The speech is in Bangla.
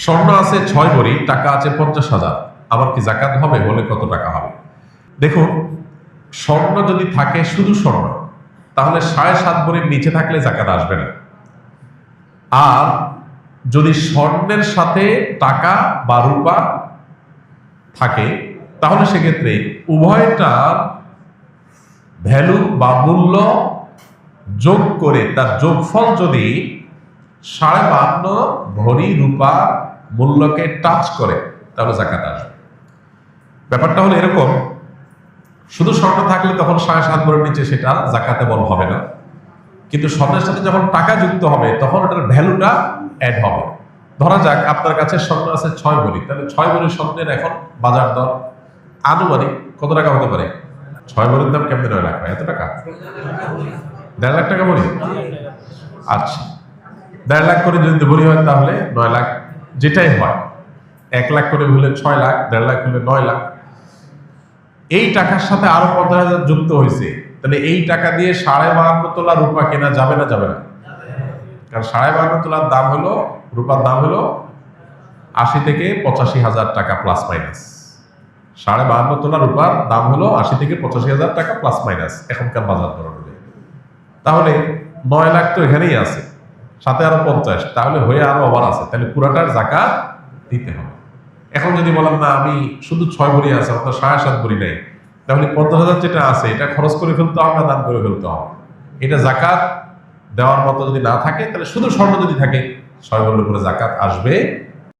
স্বর্ণ আছে 6 ভরি, টাকা আছে 50,000, আবার কি জাকাত হবে? বলে কত টাকা হবে? দেখুন, স্বর্ণ যদি থাকে শুধু স্বর্ণ, তাহলে 7.5 ভরির নিচে থাকলে জাকাত আসবে না। আর যদি স্বর্ণের সাথে টাকা বা রূপা থাকে, তাহলে সেক্ষেত্রে উভয়টার ভ্যালু বা মূল্য যোগ করে তার যোগফল যদি 52.5 ভরি রূপা মূল্যকে টাচ করে, তাহলে জাকাত আসবে। ব্যাপারটা হলো এরকম, শুধু স্বর্ণ থাকলে তখন 7.5 ভরির নিচে সেটা জাকাতে বল হবে না, কিন্তু স্বর্ণের সাথে যখন টাকা যুক্ত হবে তখন ওটার ভ্যালুটা অ্যাড হবে। ধরা যাক আপনার কাছে স্বর্ণ আছে 6 ভরি, তাহলে 6 ভরি স্বর্ণের এখন বাজার দর আনুমানিক কত টাকা হতে পারে? 6 ভরির দাম কেমন 9 লাখ হয়? এত টাকা? 1.5 লাখ টাকা ভরি? আচ্ছা, 1.5 লাখ করে যদি ভরি হয় তাহলে 9 লাখ, যেটাই হয়। 1 লাখ করে হলে 6 লাখ, 1.5 লাখ হলে 9 লাখ। এই টাকার সাথে আরো 50,000 যুক্ত হয়েছে, তাহলে এই টাকা দিয়ে 52.5 তোলা রূপা কেনা যাবে না যাবে না? কারণ 52.5 তোলার দাম হলো, রূপার দাম হলো 80 থেকে 85,000 টাকা প্লাস মাইনাস। 52.5 তোলা রূপার দাম হলো 80 থেকে 85,000 টাকা প্লাস মাইনাস এখনকার বাজার দর অনুযায়ী। তাহলে 9 লাখ তো এখানেই আছে, সাথে আরো 50, তাহলে হয়ে আরো আবার আছে, তাহলে পুরাটার জাকাত দিতে হবে। এখন যদি বলেন না আমি শুধু 6 ভরি আছে, আপনার 7.5 ভরি নাই, তাহলে 50,000 যেটা আছে এটা খরচ করে ফেলতে হবে না দান করে ফেলতে হবে? এটা জাকাত দেওয়ার মতো যদি না থাকে, তাহলে শুধু স্বর্ণ যদি থাকে 6 ভরির উপরে জাকাত আসবে